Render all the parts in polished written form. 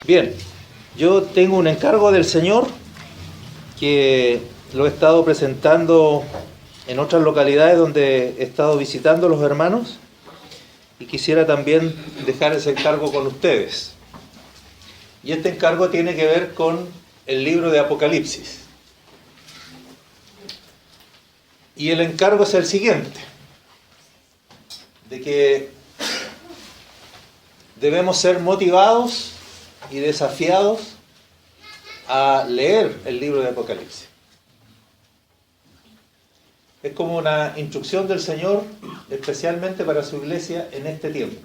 Bien, yo tengo un encargo del Señor que lo he estado presentando en otras localidades donde he estado visitando a los hermanos y quisiera también dejar ese encargo con ustedes. Y este encargo tiene que ver con el libro de Apocalipsis. Y el encargo es el siguiente, de que debemos ser motivados y desafiados a leer el libro de Apocalipsis. Es como una instrucción del Señor, especialmente para su iglesia en este tiempo.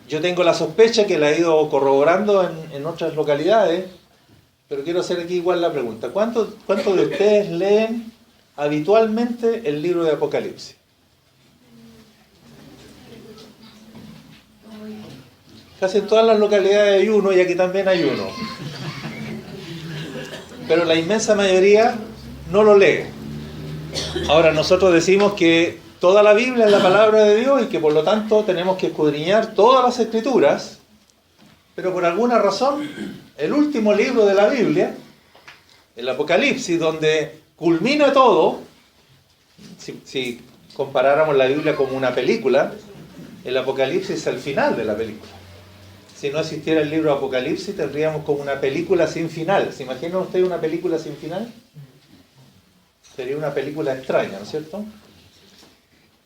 Yo tengo la sospecha que la he ido corroborando en otras localidades, pero quiero hacer aquí igual la pregunta. ¿Cuántos de ustedes leen habitualmente el libro de Apocalipsis? Casi en todas las localidades hay uno y aquí también hay uno. Pero la inmensa mayoría no lo lee. Ahora nosotros decimos que toda la Biblia es la palabra de Dios y que por lo tanto tenemos que escudriñar todas las escrituras, pero por alguna razón el último libro de la Biblia, el Apocalipsis, donde culmina todo, si comparáramos la Biblia como una película, el Apocalipsis es el final de la película. Si no existiera el libro Apocalipsis, tendríamos como una película sin final. ¿Se imaginan ustedes una película sin final? Sería una película extraña, ¿no es cierto?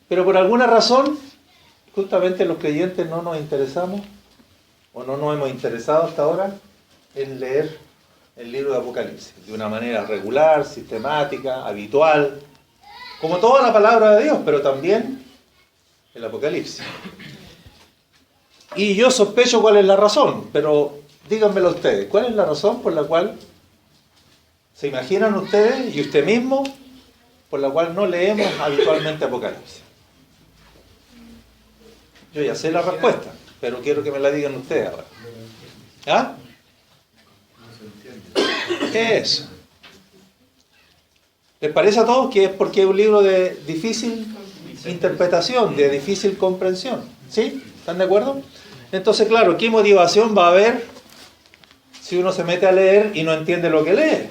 Pero por alguna razón, justamente los creyentes no nos interesamos, o no nos hemos interesado hasta ahora, en leer el libro de Apocalipsis, de una manera regular, sistemática, habitual, como toda la palabra de Dios, pero también el Apocalipsis. Y yo sospecho cuál es la razón, pero díganmelo ustedes. ¿Cuál es la razón por la cual se imaginan ustedes y usted mismo por la cual no leemos habitualmente Apocalipsis? Yo ya sé la respuesta, pero quiero que me la digan ustedes ahora. ¿Ah? ¿Qué es eso? ¿Les parece a todos que es porque es un libro de difícil interpretación, de difícil comprensión? ¿Sí? ¿Están de acuerdo? Entonces, claro, ¿qué motivación va a haber si uno se mete a leer y no entiende lo que lee?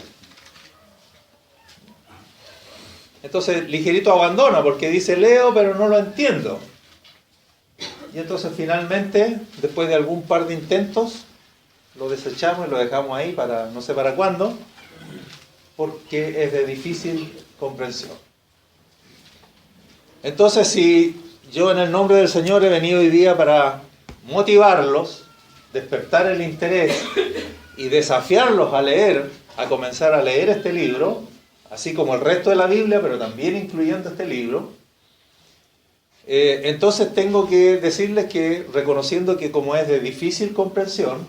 Entonces, ligerito abandona porque dice leo, pero no lo entiendo. Y entonces, finalmente, después de algún par de intentos, lo desechamos y lo dejamos ahí para no sé para cuándo, porque es de difícil comprensión. Entonces, si yo en el nombre del Señor he venido hoy día para motivarlos, despertar el interés y desafiarlos a leer, a comenzar a leer este libro, así como el resto de la Biblia, pero también incluyendo este libro, entonces tengo que decirles que, reconociendo que como es de difícil comprensión,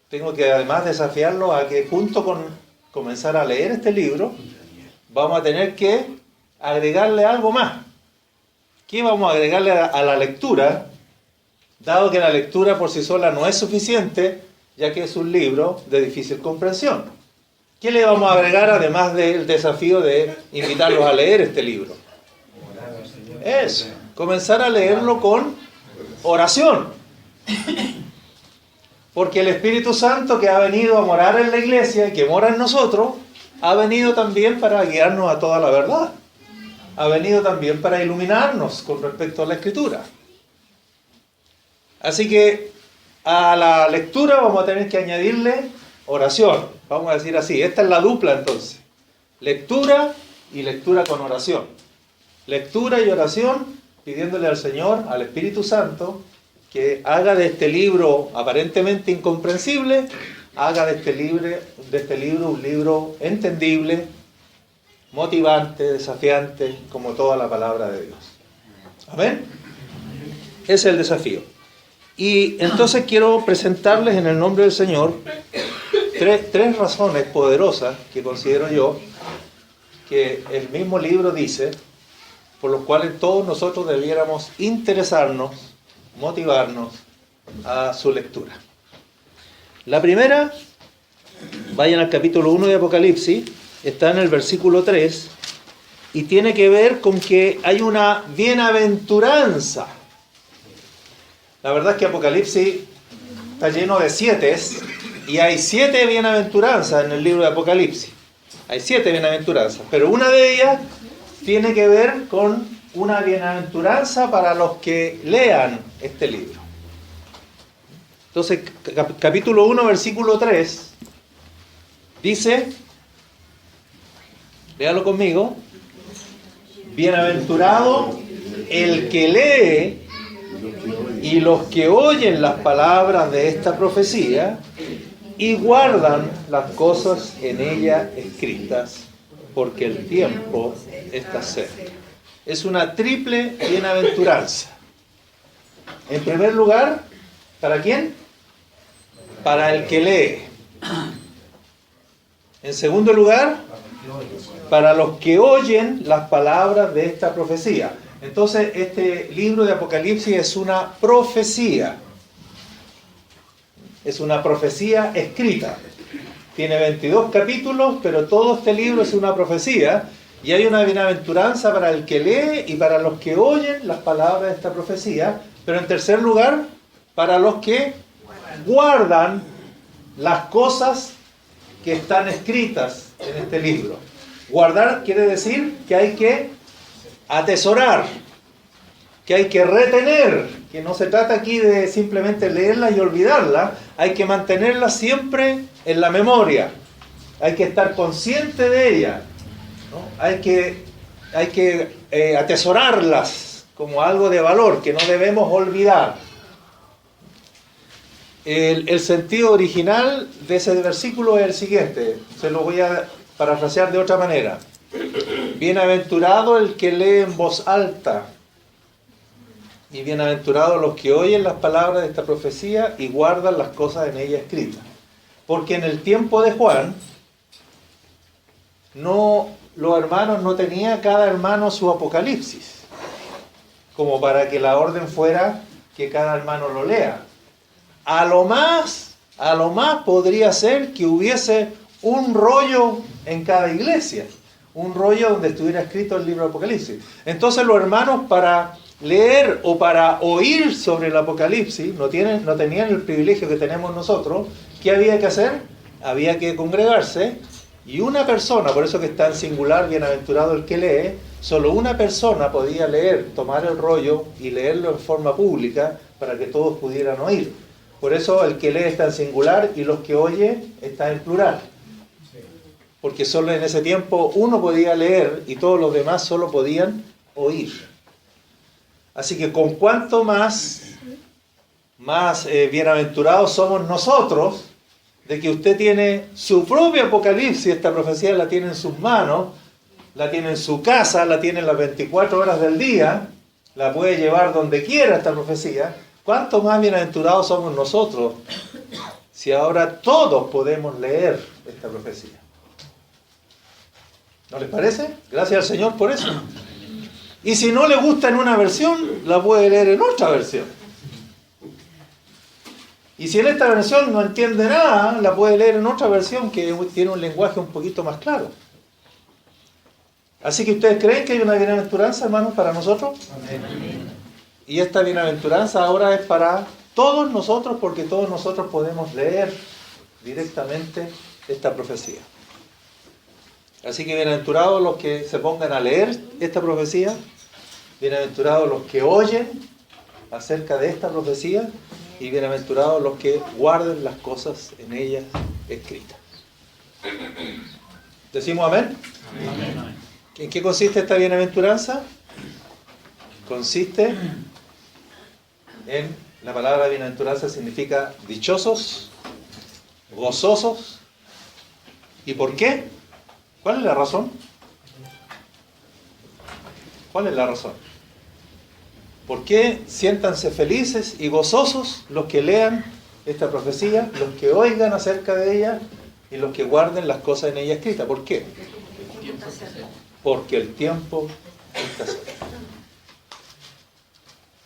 tengo que además desafiarlos a que junto con comenzar a leer este libro, vamos a tener que agregarle algo más. ¿Qué vamos a agregarle a la lectura? Dado que la lectura por sí sola no es suficiente, ya que es un libro de difícil comprensión. ¿Qué le vamos a agregar además del desafío de invitarlos a leer este libro? Es comenzar a leerlo con oración. Porque el Espíritu Santo que ha venido a morar en la iglesia y que mora en nosotros, ha venido también para guiarnos a toda la verdad. Ha venido también para iluminarnos con respecto a la Escritura. Así que a la lectura vamos a tener que añadirle oración. Vamos a decir así, esta es la dupla entonces. Lectura y lectura con oración. Lectura y oración pidiéndole al Señor, al Espíritu Santo, que haga de este libro aparentemente incomprensible, haga de este libro un libro entendible, motivante, desafiante, como toda la palabra de Dios. ¿Amén? Ese es el desafío. Y entonces quiero presentarles en el nombre del Señor tres razones poderosas que considero yo que el mismo libro dice, por los cuales todos nosotros debiéramos interesarnos, motivarnos a su lectura. La primera, vayan al capítulo 1 de Apocalipsis, está en el versículo 3 y tiene que ver con que hay una bienaventuranza La verdad es que Apocalipsis está lleno de 7 y hay 7 bienaventuranzas en el libro de Apocalipsis. Hay 7 bienaventuranzas, pero una de ellas tiene que ver con una bienaventuranza para los que lean este libro. Entonces, capítulo 1, versículo 3, dice, léalo conmigo, bienaventurado el que lee y los que oyen las palabras de esta profecía y guardan las cosas en ella escritas, porque el tiempo está cerca. Es una triple bienaventuranza. En primer lugar, ¿para quién? Para el que lee. En segundo lugar, para los que oyen las palabras de esta profecía. Entonces, este libro de Apocalipsis es una profecía. Es una profecía escrita. Tiene 22 capítulos, pero todo este libro es una profecía. Y hay una bienaventuranza para el que lee y para los que oyen las palabras de esta profecía. Pero en tercer lugar, para los que guardan las cosas que están escritas en este libro. Guardar quiere decir que hay que atesorar, que hay que retener, que no se trata aquí de simplemente leerla y olvidarla, hay que mantenerla siempre en la memoria, hay que estar consciente de ella, ¿no? Hay que atesorarlas como algo de valor que no debemos olvidar. El sentido original de ese versículo es el siguiente, se lo voy a parafrasear de otra manera. Bienaventurado el que lee en voz alta y bienaventurados los que oyen las palabras de esta profecía y guardan las cosas en ella escritas. Porque en el tiempo de Juan, los hermanos no tenía cada hermano su apocalipsis, como para que la orden fuera que cada hermano lo lea. A lo más podría ser que hubiese un rollo en cada iglesia, un rollo donde estuviera escrito el libro de Apocalipsis. Entonces los hermanos, para leer o para oír sobre el Apocalipsis, no tenían el privilegio que tenemos nosotros. ¿Qué había que hacer? Había que congregarse, y una persona, por eso que está en singular, bienaventurado el que lee, solo una persona podía leer, tomar el rollo y leerlo en forma pública para que todos pudieran oír. Por eso el que lee está en singular y los que oye está en plural. Porque solo en ese tiempo uno podía leer y todos los demás solo podían oír. Así que con cuánto más bienaventurados somos nosotros de que usted tiene su propio Apocalipsis, esta profecía la tiene en sus manos, la tiene en su casa, la tiene en las 24 horas del día, la puede llevar donde quiera esta profecía. ¿Cuánto más bienaventurados somos nosotros si ahora todos podemos leer esta profecía? ¿No les parece? Gracias al Señor por eso. Y si no le gusta en una versión, la puede leer en otra versión. Y si en esta versión no entiende nada, la puede leer en otra versión que tiene un lenguaje un poquito más claro. Así que ¿ustedes creen que hay una bienaventuranza, hermanos, para nosotros? Amén. Y esta bienaventuranza ahora es para todos nosotros, porque todos nosotros podemos leer directamente esta profecía. Así que bienaventurados los que se pongan a leer esta profecía, bienaventurados los que oyen acerca de esta profecía, y bienaventurados los que guarden las cosas en ellas escritas. ¿Decimos amén? Amén. ¿En qué consiste esta bienaventuranza? Consiste en, la palabra bienaventuranza significa dichosos, gozosos. ¿Y por qué? ¿Cuál es la razón? ¿Cuál es la razón? ¿Por qué siéntanse felices y gozosos los que lean esta profecía, los que oigan acerca de ella y los que guarden las cosas en ella escritas? ¿Por qué? Porque el tiempo está cerca.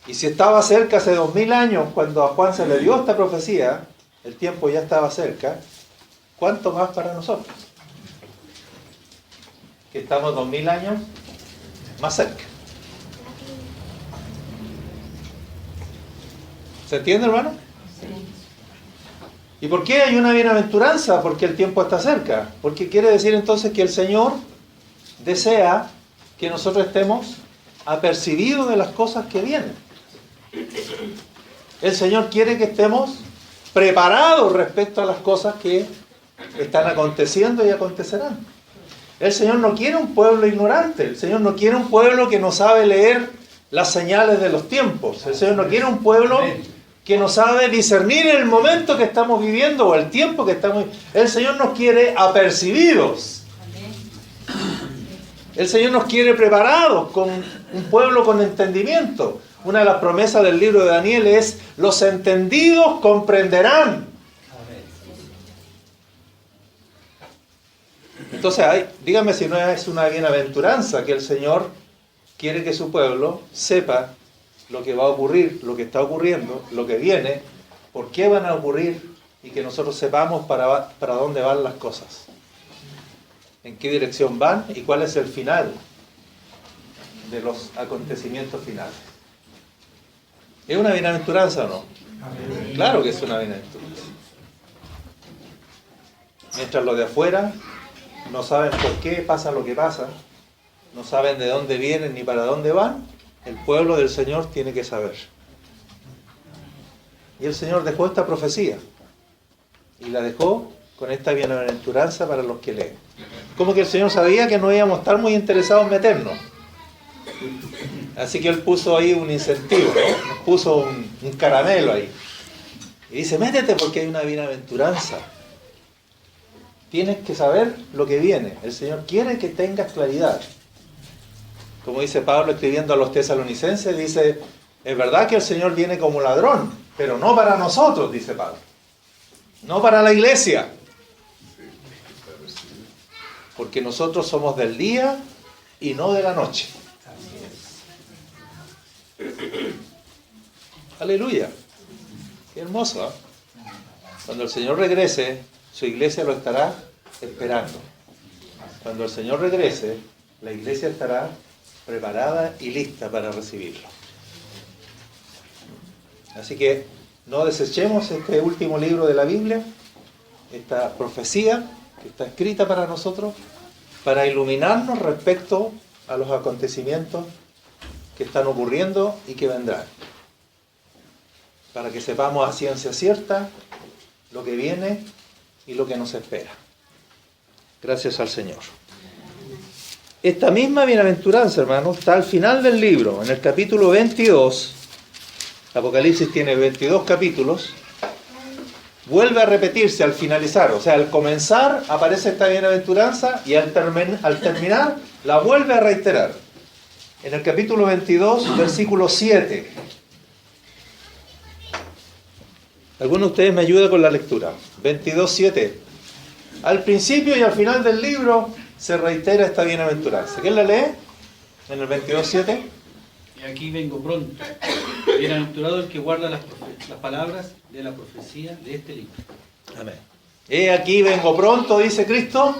Y si estaba cerca hace 2000 años, cuando a Juan se le dio esta profecía, el tiempo ya estaba cerca, ¿cuánto más para nosotros? Que estamos 2000 años más cerca. ¿Se entiende, hermano? ¿Y por qué hay una bienaventuranza? Porque el tiempo está cerca. Porque quiere decir entonces que el Señor desea que nosotros estemos apercibidos de las cosas que vienen. El Señor quiere que estemos preparados respecto a las cosas que están aconteciendo y acontecerán. El Señor no quiere un pueblo ignorante. El Señor no quiere un pueblo que no sabe leer las señales de los tiempos. El Señor no quiere un pueblo que no sabe discernir el momento que estamos viviendo o el tiempo que estamos viviendo. El Señor nos quiere apercibidos. El Señor nos quiere preparados, con un pueblo con entendimiento. Una de las promesas del libro de Daniel es: los entendidos comprenderán. Entonces, dígame si no es una bienaventuranza que el Señor quiere que su pueblo sepa lo que va a ocurrir, lo que está ocurriendo, lo que viene, por qué van a ocurrir, y que nosotros sepamos para dónde van las cosas, en qué dirección van y cuál es el final de los acontecimientos finales. ¿Es una bienaventuranza o no? Claro que es una bienaventuranza. Mientras los de afuera no saben por qué pasa lo que pasa, no saben de dónde vienen ni para dónde van, el pueblo del Señor tiene que saber. Y el Señor dejó esta profecía, y la dejó con esta bienaventuranza para los que leen. Como que el Señor sabía que no íbamos a estar muy interesados en meternos. Así que Él puso ahí un incentivo, ¿no? Nos puso un caramelo ahí. Y dice: métete porque hay una bienaventuranza. Tienes que saber lo que viene. El Señor quiere que tengas claridad. Como dice Pablo escribiendo a los tesalonicenses, dice: es verdad que el Señor viene como ladrón, pero no para nosotros, dice Pablo. No para la iglesia. Porque nosotros somos del día y no de la noche. Aleluya. Qué hermoso, ¿eh? Cuando el Señor regrese, su iglesia lo estará esperando. Cuando el Señor regrese, la iglesia estará preparada y lista para recibirlo. Así que no desechemos este último libro de la Biblia, esta profecía que está escrita para nosotros, para iluminarnos respecto a los acontecimientos que están ocurriendo y que vendrán. Para que sepamos a ciencia cierta lo que viene y lo que nos espera. Gracias al Señor. Esta misma bienaventuranza, hermanos, está al final del libro, en el capítulo 22. Apocalipsis tiene 22 capítulos. Vuelve a repetirse al finalizar, o sea, al comenzar aparece esta bienaventuranza y al terminar la vuelve a reiterar. En el capítulo 22, versículo 7. ¿Alguno de ustedes me ayuda con la lectura? 22:7. Al principio y al final del libro se reitera esta bienaventuranza. ¿Quién la lee? En el 22:7. Y aquí vengo pronto. Bienaventurado el que guarda las palabras de la profecía de este libro. Amén. He aquí vengo pronto, dice Cristo.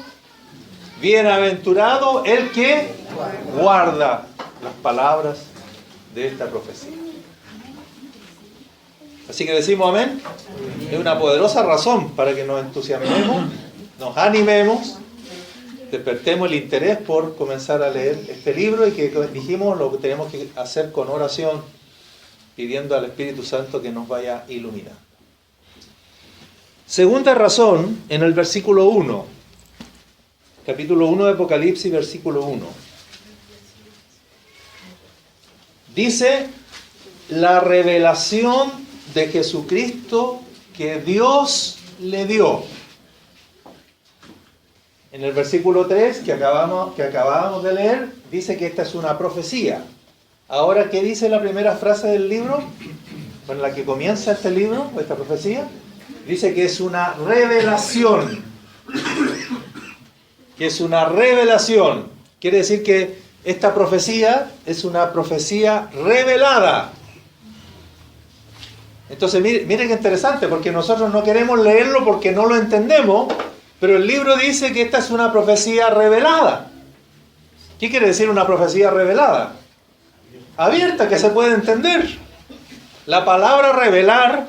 Bienaventurado el que guarda las palabras de esta profecía. Así que decimos amén. Es una poderosa razón para que nos entusiasmemos, nos animemos, despertemos el interés por comenzar a leer este libro, y que dijimos lo que tenemos que hacer con oración, pidiendo al Espíritu Santo que nos vaya a iluminar. Segunda razón, en el versículo 1, capítulo 1 de Apocalipsis, versículo 1. Dice: la revelación de Jesucristo que Dios le dio. En el versículo 3 que acabábamos de leer, dice que esta es una profecía. Ahora, ¿qué dice la primera frase del libro con la que comienza este libro, esta profecía? Dice que es una revelación. Que es una revelación. Quiere decir que esta profecía es una profecía revelada. Entonces, mire qué interesante, porque nosotros no queremos leerlo porque no lo entendemos, pero el libro dice que esta es una profecía revelada. ¿Qué quiere decir una profecía revelada? Abierta, que se puede entender. La palabra revelar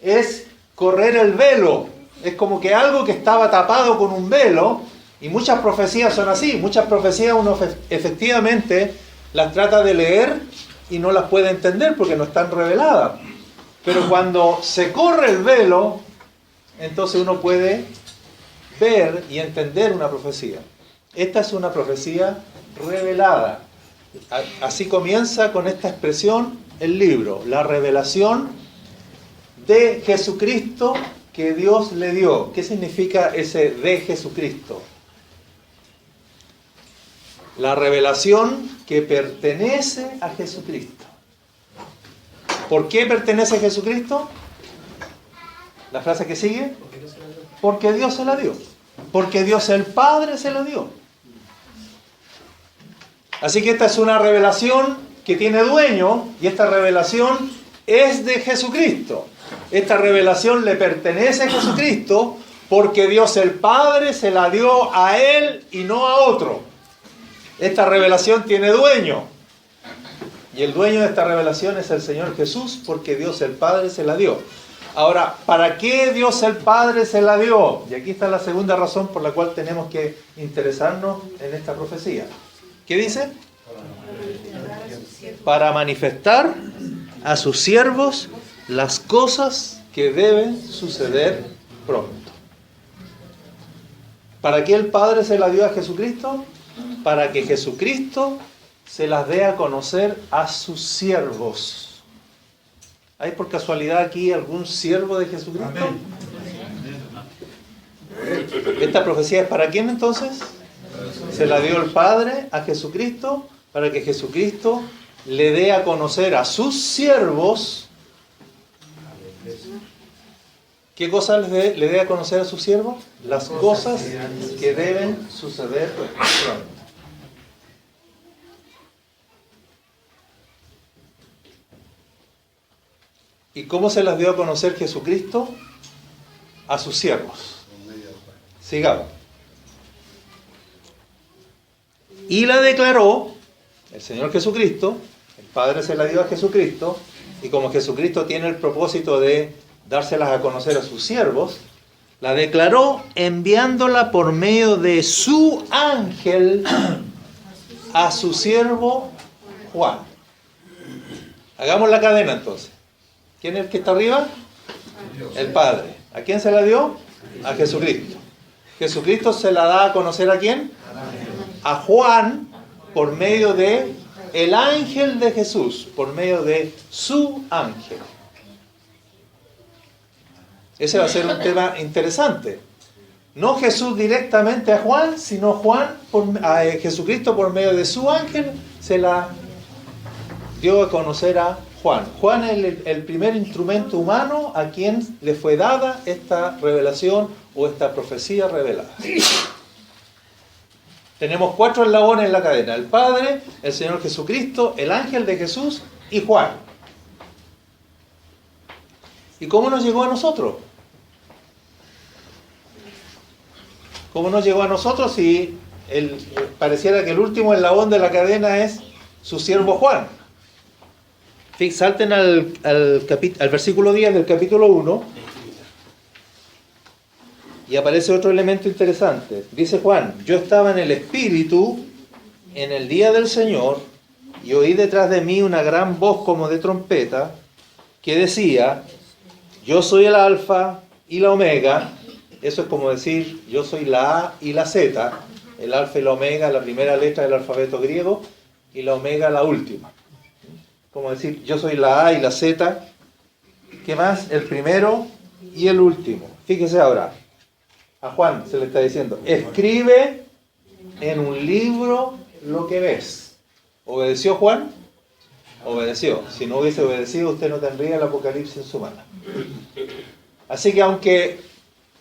es correr el velo. Es como que algo que estaba tapado con un velo, y muchas profecías son así. Muchas profecías uno efectivamente las trata de leer y no las puede entender porque no están reveladas. Pero cuando se corre el velo, entonces uno puede ver y entender una profecía. Esta es una profecía revelada. Así comienza con esta expresión el libro, la revelación de Jesucristo que Dios le dio. ¿Qué significa ese de Jesucristo? La revelación que pertenece a Jesucristo. ¿Por qué pertenece a Jesucristo? La frase que sigue. Porque Dios se la dio. Porque Dios el Padre se la dio. Así que esta es una revelación que tiene dueño, y esta revelación es de Jesucristo. Esta revelación le pertenece a Jesucristo porque Dios el Padre se la dio a Él y no a otro. Esta revelación tiene dueño. Y el dueño de esta revelación es el Señor Jesús, porque Dios el Padre se la dio. Ahora, ¿para qué Dios el Padre se la dio? Y aquí está la segunda razón por la cual tenemos que interesarnos en esta profecía. ¿Qué dice? Para manifestar a sus siervos las cosas que deben suceder pronto. ¿Para qué el Padre se la dio a Jesucristo? Para que Jesucristo se las dé a conocer a sus siervos. ¿Hay por casualidad aquí algún siervo de Jesucristo? Amén. ¿Esta profecía es para quién entonces? Se la dio el Padre a Jesucristo para que Jesucristo le dé a conocer a sus siervos. ¿Qué cosas le dé a conocer a sus siervos? Las cosas que deben suceder pronto. ¿Y cómo se las dio a conocer Jesucristo? A sus siervos. Sigamos. Y la declaró el Señor Jesucristo, el Padre se la dio a Jesucristo, y como Jesucristo tiene el propósito de dárselas a conocer a sus siervos, la declaró enviándola por medio de su ángel a su siervo Juan. Hagamos la cadena entonces. ¿Quién es el que está arriba? El Padre. ¿A quién se la dio? A Jesucristo. Jesucristo se la da a conocer ¿a quién? A Juan por medio de el ángel de Jesús, por medio de su ángel. Ese va a ser un tema interesante. No Jesús directamente a Juan, sino a Jesucristo por medio de su ángel se la dio a conocer a Juan. Juan es el primer instrumento humano a quien le fue dada esta revelación o esta profecía revelada. Tenemos 4 eslabones en la cadena: el Padre, el Señor Jesucristo, el ángel de Jesús y Juan. ¿Y cómo nos llegó a nosotros? ¿Cómo nos llegó a nosotros si pareciera que el último eslabón de la cadena es su siervo Juan? Salten al versículo 10 del capítulo 1 y aparece otro elemento interesante. Dice Juan: yo estaba en el Espíritu en el día del Señor y oí detrás de mí una gran voz como de trompeta que decía: yo soy el Alfa y la Omega. Eso es como decir, yo soy la A y la Z. El Alfa y la Omega, la primera letra del alfabeto griego, y la Omega, la última. Como decir, yo soy la A y la Z. ¿Qué más? El primero y el último. Fíjese ahora. A Juan se le está diciendo: escribe en un libro lo que ves. ¿Obedeció Juan? Obedeció. Si no hubiese obedecido, usted no tendría el Apocalipsis en su mano. Así que aunque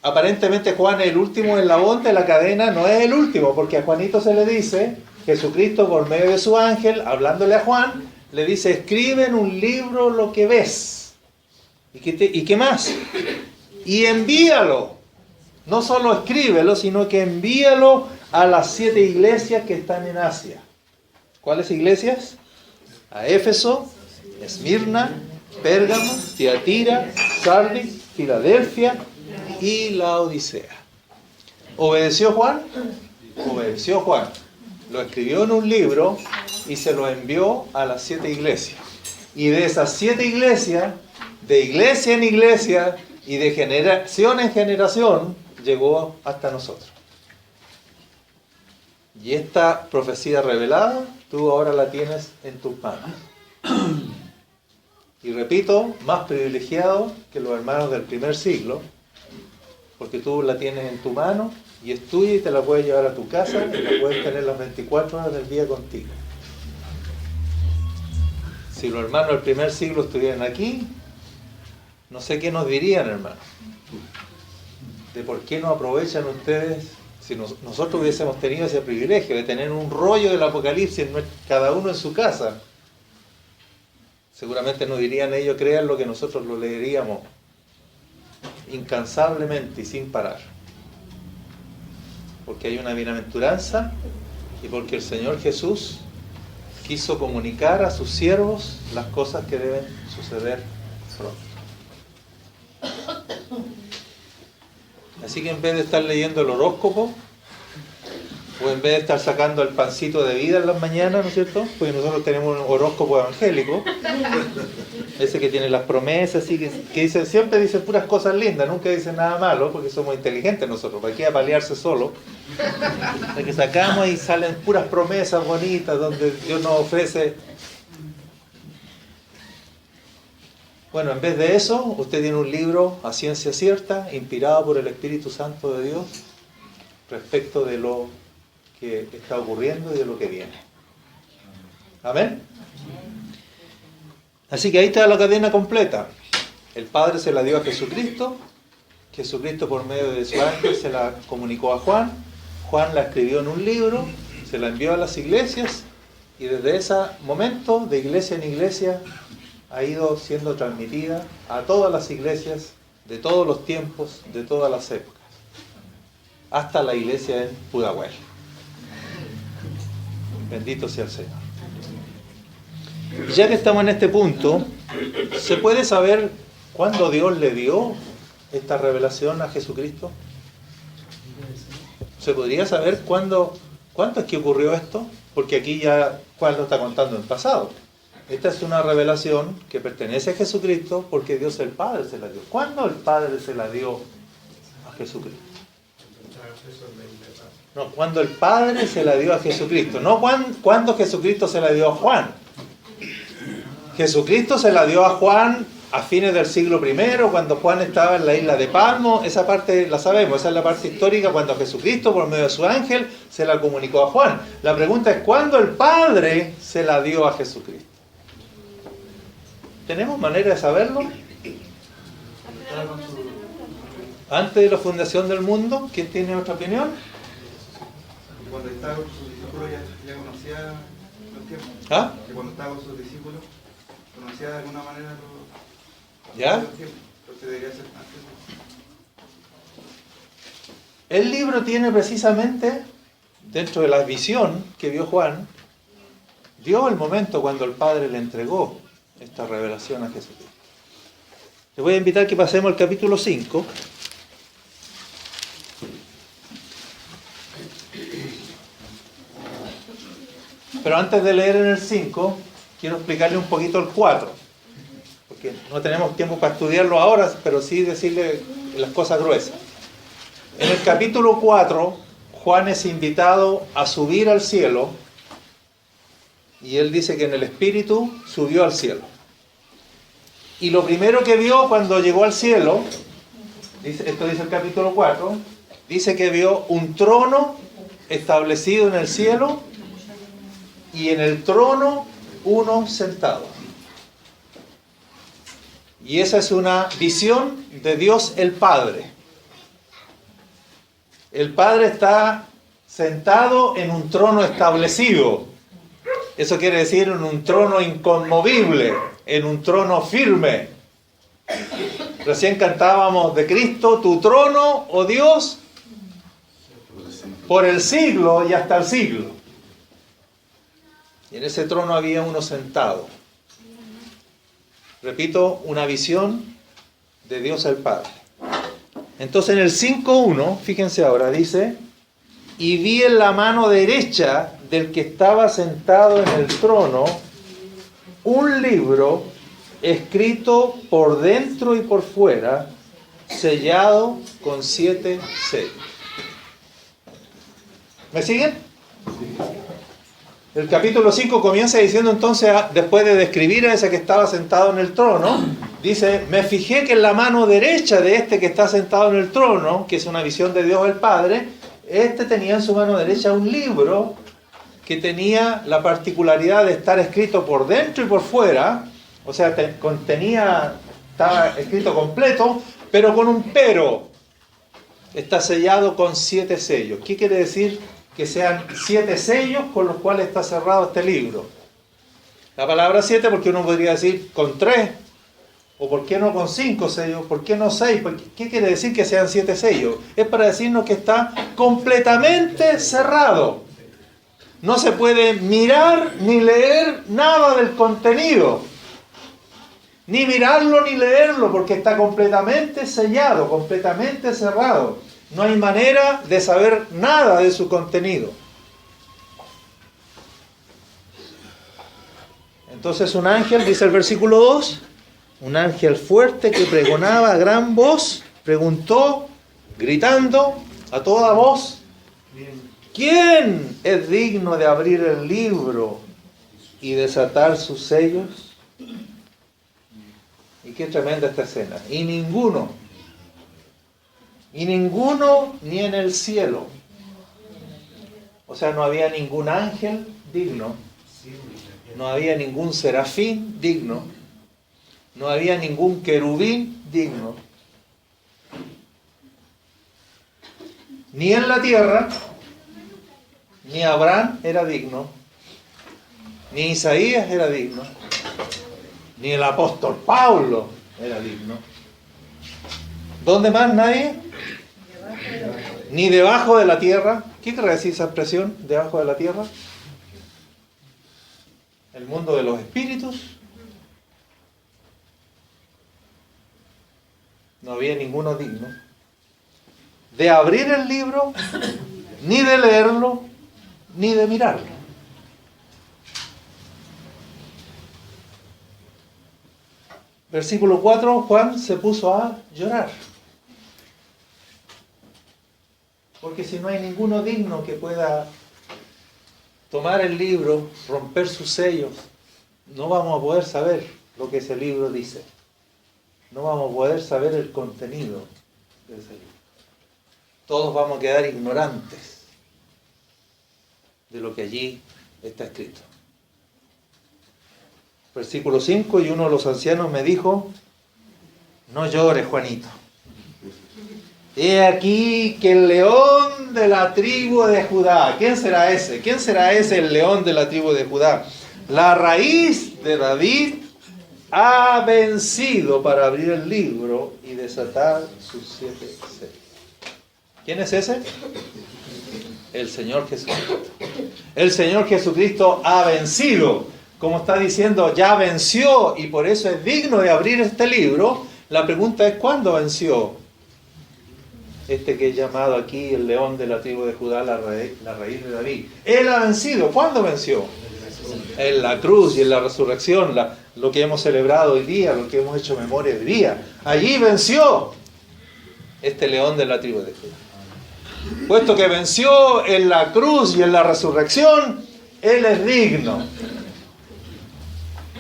aparentemente Juan es el último eslabón de la cadena, no es el último, porque a Juanito se le dice, Jesucristo por medio de su ángel, hablándole a Juan, le dice: escribe en un libro lo que ves. ¿Y qué más? Y envíalo. No solo escríbelo, sino que envíalo a las 7 iglesias que están en Asia. ¿Cuáles iglesias? A Éfeso, Esmirna, Pérgamo, Tiatira, Sardis, Filadelfia y la Odisea. ¿Obedeció Juan? Obedeció Juan. Lo escribió en un libro y se lo envió a las 7 iglesias. Y de esas 7 iglesias, de iglesia en iglesia y de generación en generación, llegó hasta nosotros. Y esta profecía revelada, tú ahora la tienes en tus manos. Y repito, más privilegiado que los hermanos del primer siglo, porque tú la tienes en tu mano y es tuya y te la puedes llevar a tu casa y la puedes tener las 24 horas del día contigo. Si los hermanos del primer siglo estuvieran aquí, no sé qué nos dirían, hermanos, de por qué no aprovechan ustedes, si nosotros hubiésemos tenido ese privilegio de tener un rollo del Apocalipsis cada uno en su casa. Seguramente nos dirían ellos, crean lo que nosotros lo leeríamos incansablemente y sin parar. Porque hay una bienaventuranza y porque el Señor Jesús quiso comunicar a sus siervos las cosas que deben suceder pronto. Así que en vez de estar leyendo el horóscopo, o en vez de estar sacando el pancito de vida en las mañanas, ¿no es cierto? Porque nosotros tenemos un horóscopo evangélico, ese que tiene las promesas, así que dice, siempre dice puras cosas lindas, nunca dice nada malo, porque somos inteligentes nosotros, ¿para qué apalearse solo? De que sacamos y salen puras promesas bonitas, donde Dios nos ofrece. Bueno, en vez de eso, usted tiene un libro a ciencia cierta, inspirado por el Espíritu Santo de Dios, respecto de lo que está ocurriendo y de lo que viene. ¿Amén? Así que ahí está la cadena completa. El Padre se la dio a Jesucristo, Jesucristo por medio de su ángel se la comunicó a Juan, Juan la escribió en un libro, se la envió a las iglesias y desde ese momento, de iglesia en iglesia, ha ido siendo transmitida a todas las iglesias de todos los tiempos, de todas las épocas, hasta la iglesia en Pudahuel. Bendito sea el Señor. Y ya que estamos en este punto, ¿se puede saber cuándo Dios le dio esta revelación a Jesucristo? ¿Se podría saber cuándo es que ocurrió esto? Porque aquí ya Juan lo está contando en pasado. Esta es una revelación que pertenece a Jesucristo porque Dios el Padre se la dio. ¿Cuándo el Padre se la dio a Jesucristo? No, cuando el Padre se la dio a Jesucristo. No cuando Jesucristo se la dio a Juan. Jesucristo se la dio a Juan a fines del siglo I, cuando Juan estaba en la isla de Patmos. Esa parte la sabemos, esa es la parte histórica, cuando Jesucristo, por medio de su ángel, se la comunicó a Juan. La pregunta es, ¿cuándo el Padre se la dio a Jesucristo? ¿Tenemos manera de saberlo? Antes de la fundación del mundo. ¿Quién tiene otra opinión? Cuando estaba con sus discípulos ya conocía los tiempos. ¿Ah? Que cuando estaba con sus discípulos conocía de alguna manera los ¿Ya? tiempos. Entonces debería ser antes. El libro tiene precisamente, dentro de la visión que vio Juan, dio el momento cuando el Padre le entregó esta revelación a Jesucristo. Les voy a invitar que pasemos al capítulo 5. Pero antes de leer en el 5, quiero explicarle un poquito el 4. Porque no tenemos tiempo para estudiarlo ahora, pero sí decirle las cosas gruesas. En el capítulo 4, Juan es invitado a subir al cielo. Y él dice que en el Espíritu subió al cielo. Y lo primero que vio cuando llegó al cielo, esto dice el capítulo 4, dice que vio un trono establecido en el cielo y en el trono uno sentado. Y esa es una visión de Dios el Padre. El Padre está sentado en un trono establecido. Eso quiere decir en un trono inconmovible, en un trono firme. Recién cantábamos de Cristo, tu trono, oh Dios, por el siglo y hasta el siglo. Y en ese trono había uno sentado. Repito, una visión de Dios el Padre. Entonces en el 5.1, fíjense ahora, dice: y vi en la mano derecha del que estaba sentado en el trono un libro escrito por dentro y por fuera, sellado con 7 sellos. ¿Me siguen? El capítulo 5 comienza diciendo entonces, después de describir a ese que estaba sentado en el trono, dice: me fijé que en la mano derecha de este que está sentado en el trono, que es una visión de Dios el Padre, este tenía en su mano derecha un libro que tenía la particularidad de estar escrito por dentro y por fuera, o sea, estaba escrito completo, pero con un pero. Está sellado con 7 sellos. ¿Qué quiere decir? Que sean 7 sellos con los cuales está cerrado este libro. La palabra 7, porque uno podría decir con 3, o por qué no con 5 sellos, por qué no 6, ¿qué quiere decir que sean 7 sellos? Es para decirnos que está completamente cerrado. No se puede mirar ni leer nada del contenido, ni mirarlo ni leerlo, porque está completamente sellado, completamente cerrado. No hay manera de saber nada de su contenido. Entonces un ángel, dice el versículo 2, un ángel fuerte que pregonaba a gran voz, preguntó, gritando a toda voz: ¿quién es digno de abrir el libro y desatar sus sellos? Y qué tremenda esta escena. Y ninguno, ni en el cielo. O sea, no había ningún ángel digno, no había ningún serafín digno, no había ningún querubín digno, ni en la tierra, ni Abraham era digno, ni Isaías era digno, ni el apóstol Pablo era digno. ¿Dónde más nadie? Ni debajo de la tierra. ¿Qué quiere decir esa expresión, debajo de la tierra? El mundo de los espíritus. No había ninguno digno de abrir el libro, ni de leerlo, ni de mirarlo. Versículo 4, Juan se puso a llorar. Porque si no hay ninguno digno que pueda tomar el libro, romper sus sellos, no vamos a poder saber lo que ese libro dice. No vamos a poder saber el contenido de ese libro. Todos vamos a quedar ignorantes de lo que allí está escrito. Versículo 5, y uno de los ancianos me dijo: no llores, Juanito. He aquí que el león de la tribu de Judá. ¿Quién será ese? ¿Quién será ese el león de la tribu de Judá? La raíz de David ha vencido para abrir el libro y desatar sus 7 sellos. ¿Quién es ese? El Señor Jesucristo. El Señor Jesucristo ha vencido. Como está diciendo, ya venció y por eso es digno de abrir este libro. La pregunta es: ¿cuándo venció? Este que es llamado aquí el león de la tribu de Judá, la raíz de David. Él ha vencido. ¿Cuándo venció? En la cruz y en la resurrección, lo que hemos celebrado hoy día, lo que hemos hecho memoria hoy día. Allí venció este león de la tribu de Judá. Puesto que venció en la cruz y en la resurrección, Él es digno.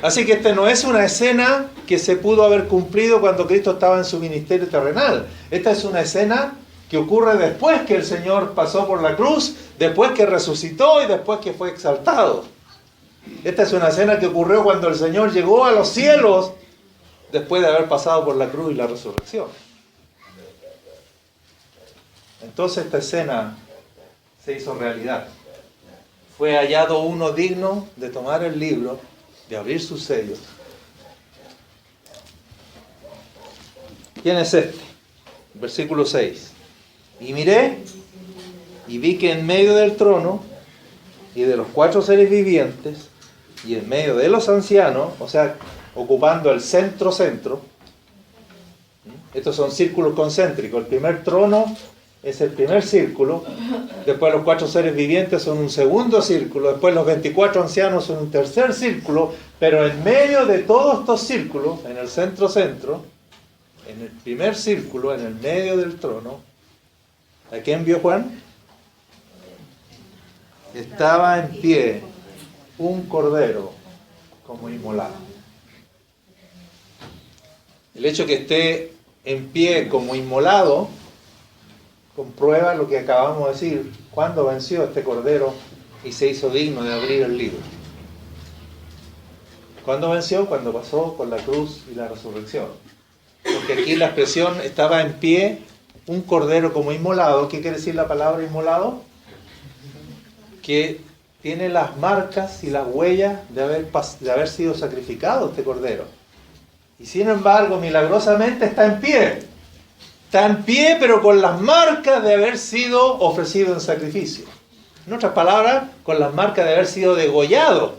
Así que esta no es una escena que se pudo haber cumplido cuando Cristo estaba en su ministerio terrenal. Esta es una escena que ocurre después que el Señor pasó por la cruz, después que resucitó y después que fue exaltado. Esta es una escena que ocurrió cuando el Señor llegó a los cielos, después de haber pasado por la cruz y la resurrección. Entonces esta escena se hizo realidad. Fue hallado uno digno de tomar el libro, de abrir sus sellos. ¿Quién es este? Versículo 6. Y miré y vi que en medio del trono y de los 4 seres vivientes y en medio de los ancianos, o sea, ocupando el centro-centro. Estos son círculos concéntricos. El primer trono es el primer círculo, después los 4 seres vivientes son un segundo círculo, después los 24 ancianos son un tercer círculo, pero en medio de todos estos círculos, en el centro-centro, en el primer círculo, en el medio del trono, ¿a quién vio Juan? Estaba en pie un cordero como inmolado. El hecho que esté en pie como inmolado comprueba lo que acabamos de decir. ¿Cuándo venció este cordero y se hizo digno de abrir el libro? ¿Cuándo venció? Cuando pasó por la cruz y la resurrección. Porque aquí la expresión estaba en pie un cordero como inmolado. ¿Qué quiere decir la palabra inmolado? Que tiene las marcas y las huellas de haber sido sacrificado este cordero. Y sin embargo, milagrosamente está en pie. Está en pie, pero con las marcas de haber sido ofrecido en sacrificio. En otras palabras, con las marcas de haber sido degollado.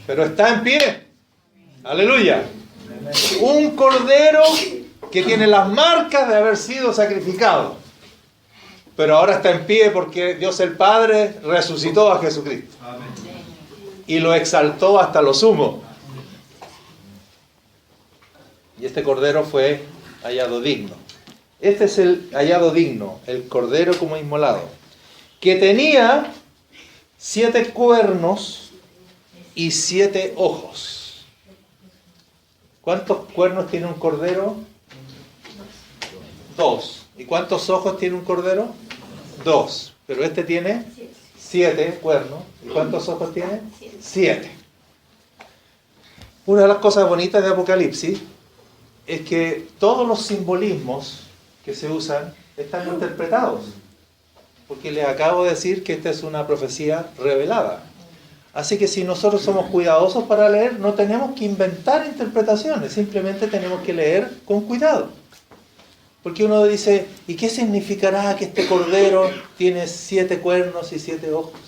Pero está en pie. Aleluya. Un cordero que tiene las marcas de haber sido sacrificado. Pero ahora está en pie porque Dios el Padre resucitó a Jesucristo. Y lo exaltó hasta lo sumo. Y este cordero fue hallado digno. Este es el hallado digno, el cordero como inmolado, que tenía 7 cuernos y 7 ojos. ¿Cuántos cuernos tiene un cordero? 2. ¿Y cuántos ojos tiene un cordero? 2. Pero este tiene 7 cuernos. ¿Y cuántos ojos tiene? 7. Una de las cosas bonitas de Apocalipsis es que todos los simbolismos que se usan están interpretados. Porque les acabo de decir que esta es una profecía revelada. Así que si nosotros somos cuidadosos para leer, no tenemos que inventar interpretaciones, simplemente tenemos que leer con cuidado. Porque uno dice, ¿y qué significará que este cordero tiene 7 cuernos y 7 ojos?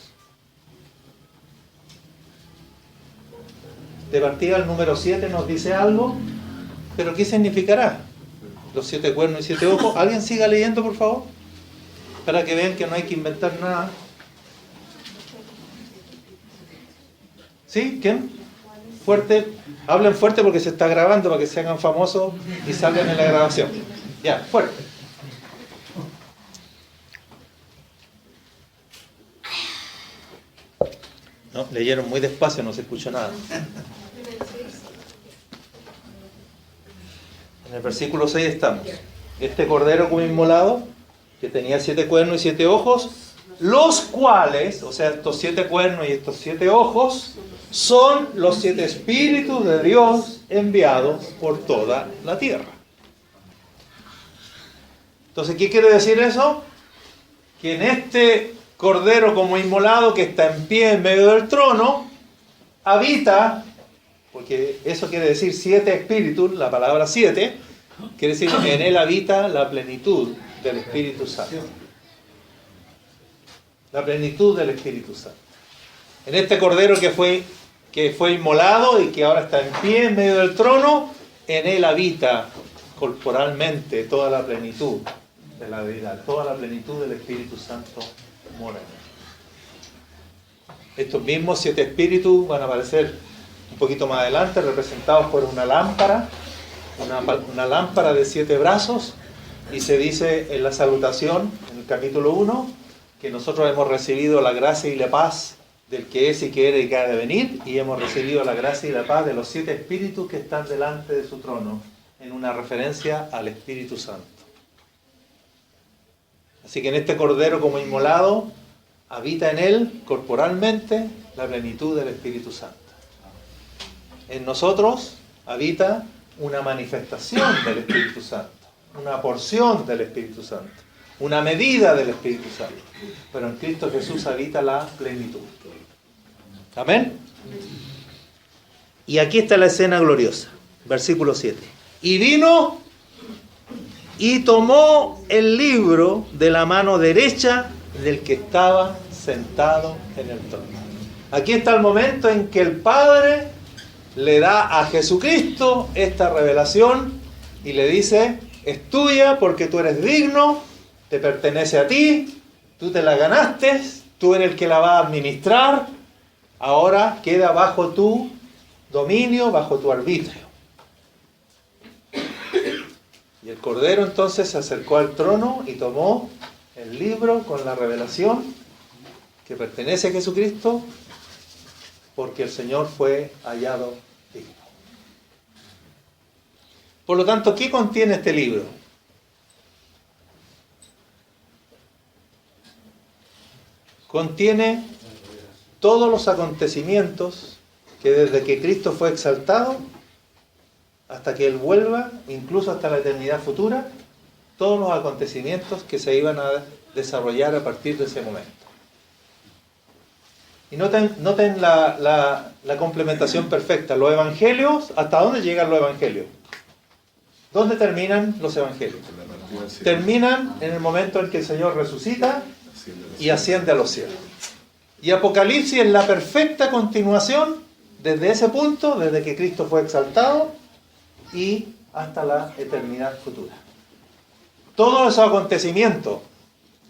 De partida el número 7 nos dice algo, pero ¿qué significará? Los 7 cuernos y 7 ojos. ¿Alguien siga leyendo, por favor? Para que vean que no hay que inventar nada. ¿Sí? ¿Quién? Fuerte. Hablen fuerte porque se está grabando para que se hagan famosos y salgan en la grabación. Ya, fuerte. No, leyeron muy despacio, no se escuchó nada. En el versículo 6 estamos. Este cordero como inmolado, que tenía 7 cuernos y 7 ojos, los cuales, o sea, estos 7 cuernos y estos 7 ojos, son los 7 espíritus de Dios enviados por toda la tierra. Entonces, ¿qué quiere decir eso? Que en este cordero como inmolado que está en pie en medio del trono, habita, porque eso quiere decir 7 espíritus, la palabra 7, quiere decir que en él habita la plenitud del Espíritu Santo. La plenitud del Espíritu Santo. En este cordero que fue inmolado y que ahora está en pie en medio del trono, en él habita corporalmente toda la plenitud de la deidad, toda la plenitud del Espíritu Santo mora en él. Estos mismos 7 espíritus van a aparecer un poquito más adelante, representados por una lámpara de 7 brazos, y se dice en la salutación, en el capítulo 1, que nosotros hemos recibido la gracia y la paz del que es y que era y que ha de venir, y hemos recibido la gracia y la paz de los 7 espíritus que están delante de su trono, en una referencia al Espíritu Santo. Así que en este cordero como inmolado, habita en él corporalmente la plenitud del Espíritu Santo. En nosotros habita una manifestación del Espíritu Santo, una porción del Espíritu Santo, una medida del Espíritu Santo. Pero en Cristo Jesús habita la plenitud. ¿Amén? Y aquí está la escena gloriosa, versículo 7. Y vino y tomó el libro de la mano derecha del que estaba sentado en el trono. Aquí está el momento en que el Padre le da a Jesucristo esta revelación y le dice, es tuya porque tú eres digno, te pertenece a ti, tú te la ganaste, tú eres el que la va a administrar, ahora queda bajo tu dominio, bajo tu arbitrio. Y el Cordero entonces se acercó al trono y tomó el libro con la revelación que pertenece a Jesucristo, porque el Señor fue hallado digno. Por lo tanto, ¿qué contiene este libro? Contiene todos los acontecimientos que desde que Cristo fue exaltado hasta que Él vuelva, incluso hasta la eternidad futura, todos los acontecimientos que se iban a desarrollar a partir de ese momento. Y noten la complementación perfecta. Los evangelios, ¿hasta dónde llegan los evangelios? ¿Dónde terminan los evangelios? Terminan en el momento en que el Señor resucita y asciende a los cielos. Y Apocalipsis es la perfecta continuación desde ese punto, desde que Cristo fue exaltado y hasta la eternidad futura. Todos esos acontecimientos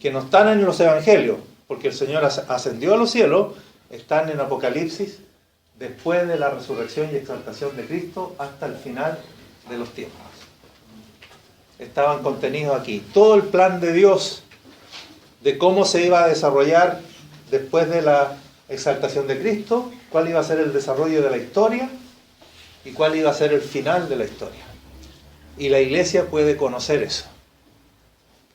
que no están en los evangelios, porque el Señor ascendió a los cielos, están en Apocalipsis después de la resurrección y exaltación de Cristo hasta el final de los tiempos. Estaban contenidos aquí. Todo el plan de Dios de cómo se iba a desarrollar después de la exaltación de Cristo, cuál iba a ser el desarrollo de la historia y cuál iba a ser el final de la historia. Y la iglesia puede conocer eso.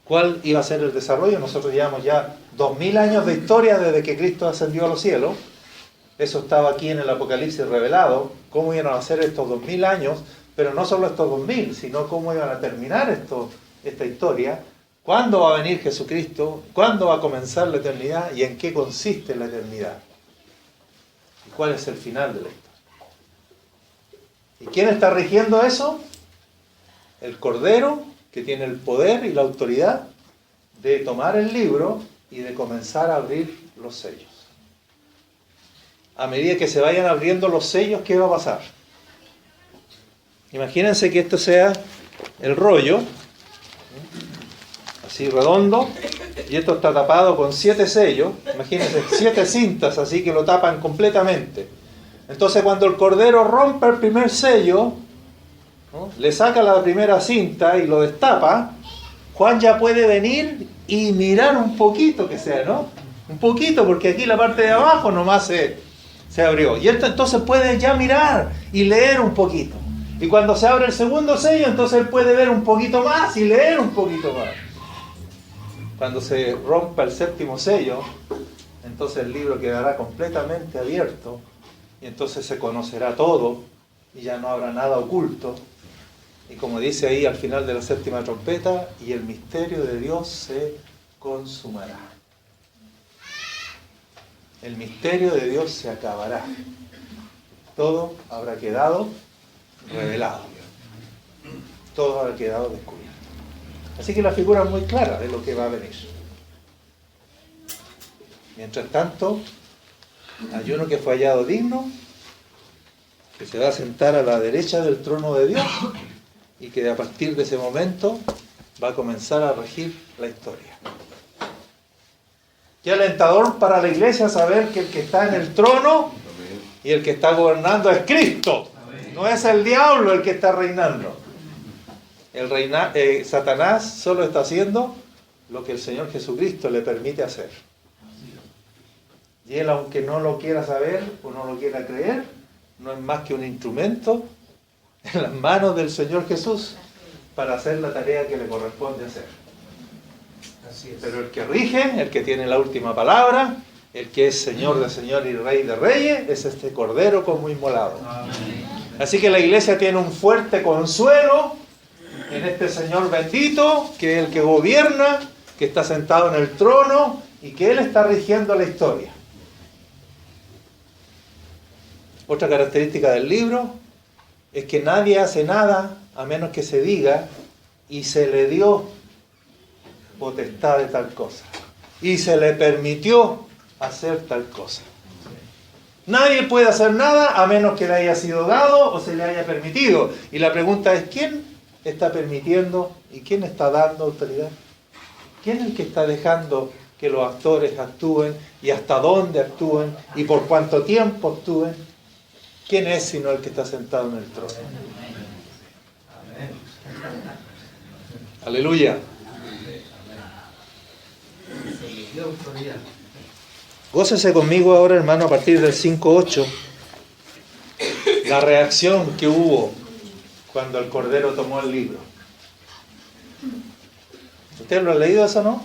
¿Cuál iba a ser el desarrollo? Nosotros llevamos ya 2000 años de historia desde que Cristo ascendió a los cielos. Eso estaba aquí en el Apocalipsis revelado, cómo iban a ser estos 2000 años, pero no solo estos 2000, sino cómo iban a terminar esta historia, cuándo va a venir Jesucristo, cuándo va a comenzar la eternidad y en qué consiste la eternidad. Y cuál es el final de la historia. ¿Y quién está rigiendo eso? El Cordero, que tiene el poder y la autoridad de tomar el libro y de comenzar a abrir los sellos. A medida que se vayan abriendo los sellos, ¿qué va a pasar? Imagínense que esto sea el rollo, así redondo, y esto está tapado con 7 sellos, imagínense, 7 cintas, así que lo tapan completamente. Entonces cuando el Cordero rompe el primer sello, ¿no?, le saca la primera cinta y lo destapa, Juan ya puede venir y mirar un poquito que sea, ¿no? Un poquito, porque aquí la parte de abajo nomás se abrió. Y esto entonces puede ya mirar y leer un poquito. Y cuando se abre el segundo sello, entonces él puede ver un poquito más y leer un poquito más. Cuando se rompa el séptimo sello, entonces el libro quedará completamente abierto y entonces se conocerá todo y ya no habrá nada oculto. Y como dice ahí al final de la séptima trompeta, y el misterio de Dios se consumará. El misterio de Dios se acabará. Todo habrá quedado revelado. Todo habrá quedado descubierto. Así que la figura es muy clara de lo que va a venir. Mientras tanto, hay uno que fue hallado digno, que se va a sentar a la derecha del trono de Dios y que a partir de ese momento va a comenzar a regir la historia. Qué alentador para la iglesia saber que el que está en el trono y el que está gobernando es Cristo. No es el diablo el que está reinando. Satanás solo está haciendo lo que el Señor Jesucristo le permite hacer. Y él, aunque no lo quiera saber o no lo quiera creer, no es más que un instrumento en las manos del Señor Jesús para hacer la tarea que le corresponde hacer. Así es. Pero el que rige, el que tiene la última palabra, el que es Señor de señores y Rey de reyes, es este Cordero como inmolado. Amén. Así que la iglesia tiene un fuerte consuelo en este Señor bendito, que es el que gobierna, que está sentado en el trono y que Él está rigiendo la historia. Otra característica del libro es que nadie hace nada a menos que se diga y se le dio potestad de tal cosa y se le permitió hacer tal cosa. Nadie puede hacer nada a menos que le haya sido dado o se le haya permitido. Y la pregunta es, ¿quién está permitiendo y quién está dando autoridad? ¿Quién es el que está dejando que los actores actúen y hasta dónde actúen y por cuánto tiempo actúen? ¿Quién es sino el que está sentado en el trono? Aleluya. Gócese conmigo ahora, hermano, a partir del 5:8, la reacción que hubo cuando el Cordero tomó el libro. ¿Ustedes lo han leído eso, no?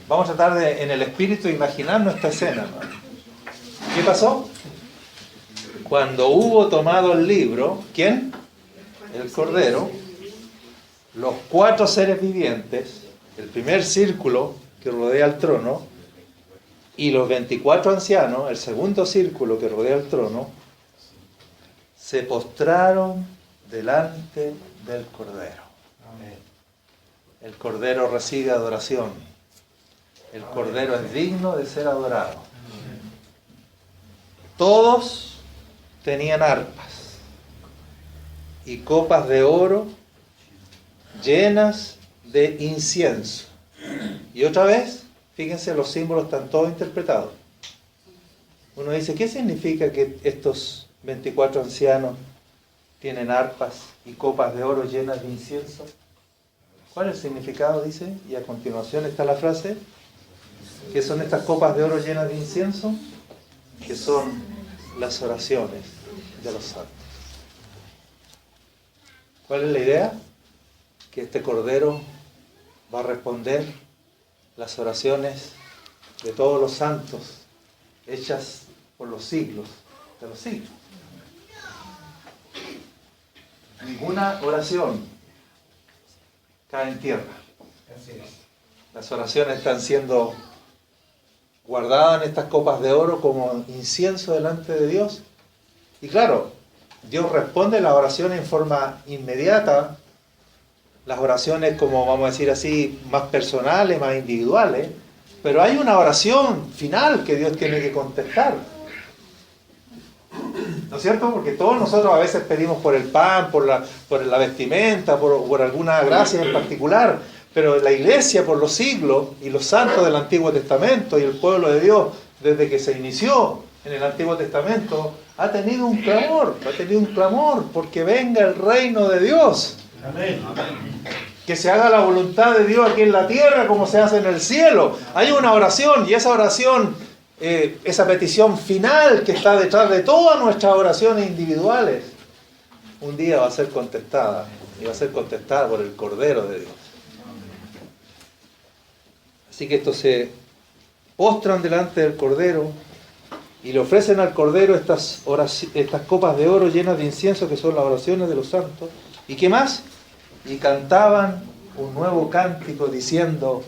Vamos a tratar de, en el espíritu, imaginarnos esta escena, hermano. ¿Qué pasó? Cuando hubo tomado el libro, ¿quién? El Cordero, los 4 seres vivientes, el primer círculo que rodea el trono, y los 24 ancianos, el segundo círculo que rodea el trono, se postraron delante del Cordero. El Cordero recibe adoración. El Cordero es digno de ser adorado. Todos tenían arpas y copas de oro llenas de incienso. Y otra vez, fíjense, los símbolos están todos interpretados. Uno dice, ¿qué significa que estos 24 ancianos tienen arpas y copas de oro llenas de incienso? ¿Cuál es el significado? Dice, y a continuación está la frase, ¿qué son estas copas de oro llenas de incienso? Que son las oraciones de los santos. ¿Cuál es la idea? Que este Cordero va a responder las oraciones de todos los santos hechas por los siglos de los siglos. Ninguna oración cae en tierra. Las oraciones están siendo guardadas en estas copas de oro como incienso delante de Dios. Y claro, Dios responde las oraciones en forma inmediata. Las oraciones, como vamos a decir así, más personales, más individuales, pero hay una oración final que Dios tiene que contestar. ¿No es cierto? Porque todos nosotros a veces pedimos por el pan, por la vestimenta, por alguna gracia en particular, pero la iglesia por los siglos y los santos del Antiguo Testamento y el pueblo de Dios desde que se inició en el Antiguo Testamento ha tenido un clamor porque venga el reino de Dios. Amén. Que se haga la voluntad de Dios aquí en la tierra como se hace en el cielo. Hay una oración y esa oración, esa petición final que está detrás de todas nuestras oraciones individuales, un día va a ser contestada y va a ser contestada por el Cordero de Dios. Así que estos se postran delante del Cordero y le ofrecen al Cordero estas copas de oro llenas de incienso que son las oraciones de los santos. ¿Y qué más? Y cantaban un nuevo cántico diciendo,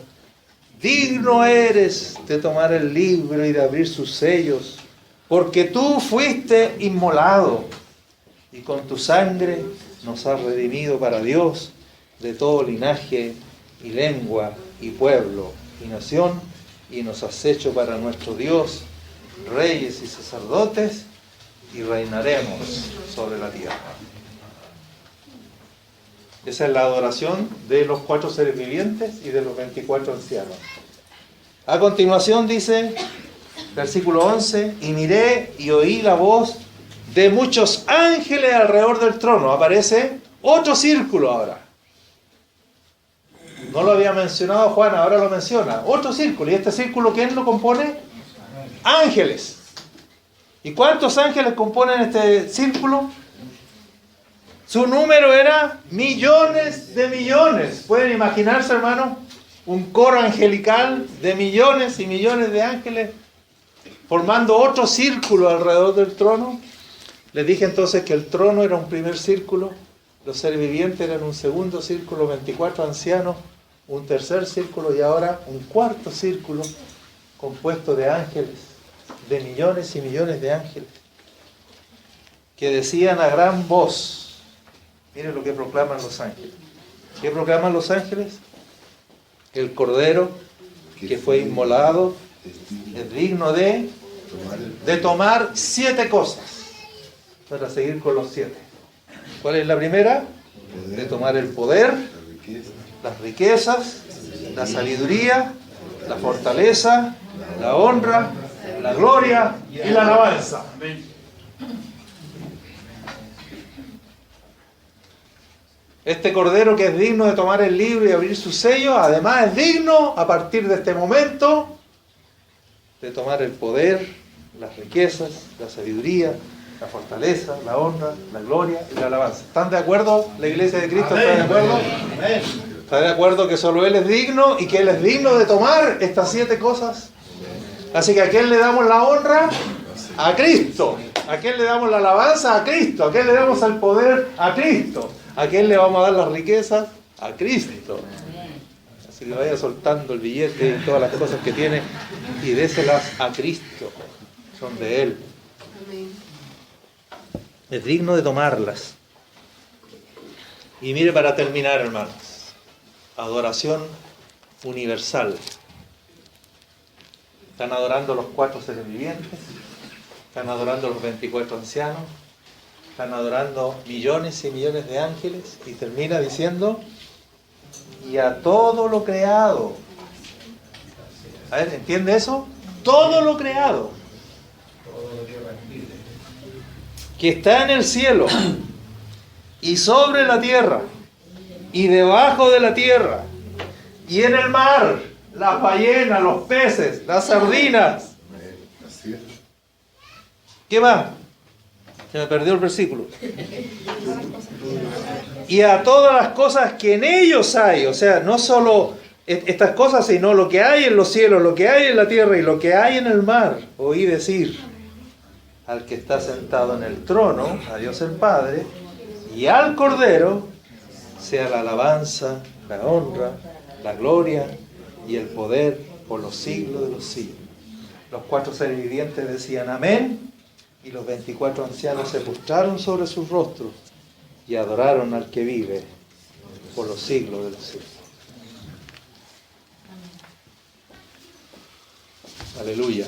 digno eres de tomar el libro y de abrir sus sellos, porque tú fuiste inmolado y con tu sangre nos has redimido para Dios de todo linaje y lengua y pueblo y nación, y nos has hecho para nuestro Dios reyes y sacerdotes, y reinaremos sobre la tierra. Esa es la adoración de los 4 seres vivientes y de los 24 ancianos. A continuación dice, versículo 11, y miré y oí la voz de muchos ángeles alrededor del trono. Aparece otro círculo ahora. No lo había mencionado Juan, ahora lo menciona. Otro círculo. ¿Y este círculo quién lo compone? Ángeles. ¿Y cuántos ángeles componen este círculo? Su número era millones de millones. ¿Pueden imaginarse, hermano? Un coro angelical de millones y millones de ángeles formando otro círculo alrededor del trono. Les dije entonces que el trono era un primer círculo, los seres vivientes eran un segundo círculo, 24 ancianos, un tercer círculo y ahora un cuarto círculo compuesto de ángeles, de millones y millones de ángeles, que decían a gran voz. Miren lo que proclaman los ángeles. ¿Qué proclaman los ángeles? El Cordero que fue inmolado es digno de De tomar 7 cosas. Para seguir con los 7. ¿Cuál es la primera? De tomar el poder, las riquezas, la sabiduría, la fortaleza, la honra, la gloria y la alabanza. Este cordero que es digno de tomar el libro y abrir su sello, además es digno a partir de este momento de tomar el poder, las riquezas, la sabiduría, la fortaleza, la honra, la gloria y la alabanza. ¿Están de acuerdo? ¿La iglesia de Cristo está de acuerdo? ¿Está de acuerdo que solo Él es digno y que Él es digno de tomar estas 7 cosas? Así que ¿a quién le damos la honra? A Cristo. ¿A quién le damos la alabanza? A Cristo. ¿A quién le damos el poder? A Cristo. ¿A quién le vamos a dar las riquezas? A Cristo. Así que vaya soltando el billete y todas las cosas que tiene y déselas a Cristo. Son de Él. Es digno de tomarlas. Y mire, para terminar, hermanos, adoración universal. Están adorando los 4 seres vivientes, están adorando los 24 ancianos, están adorando millones y millones de ángeles, y termina diciendo, y a todo lo creado. A ver, ¿entiende eso? Todo lo creado. Que está en el cielo, y sobre la tierra, y debajo de la tierra, y en el mar, las ballenas, los peces, las sardinas. ¿Qué más? Se me perdió el versículo. Y a todas las cosas que en ellos hay, o sea, no solo estas cosas, sino lo que hay en los cielos, lo que hay en la tierra y lo que hay en el mar. Oí decir al que está sentado en el trono, a Dios el Padre, y al Cordero, sea la alabanza, la honra, la gloria y el poder por los siglos de los siglos. Los 4 seres vivientes decían amén, y los 24 ancianos se postraron sobre sus rostros y adoraron al que vive por los siglos de los siglos. Aleluya.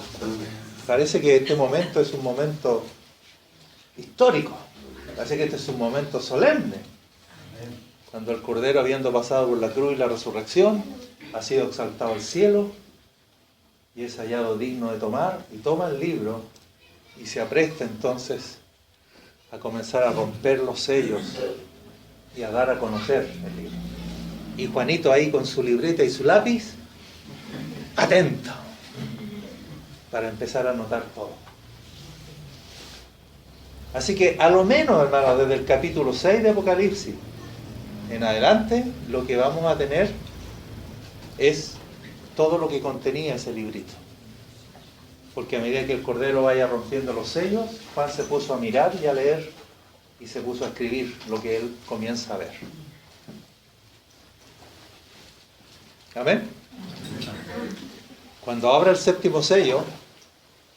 Parece que este momento es un momento histórico. Parece que este es un momento solemne. Cuando el Cordero, habiendo pasado por la cruz y la resurrección, ha sido exaltado al cielo y es hallado digno de tomar, y toma el libro y se apresta entonces a comenzar a romper los sellos y a dar a conocer el libro. Y Juanito ahí con su libreta y su lápiz, atento, para empezar a anotar todo. Así que a lo menos, hermanos, desde el capítulo 6 de Apocalipsis en adelante, lo que vamos a tener es todo lo que contenía ese librito. Porque a medida que el Cordero vaya rompiendo los sellos, Juan se puso a mirar y a leer y se puso a escribir lo que él comienza a ver. ¿Amén? Cuando abra el 7º sello,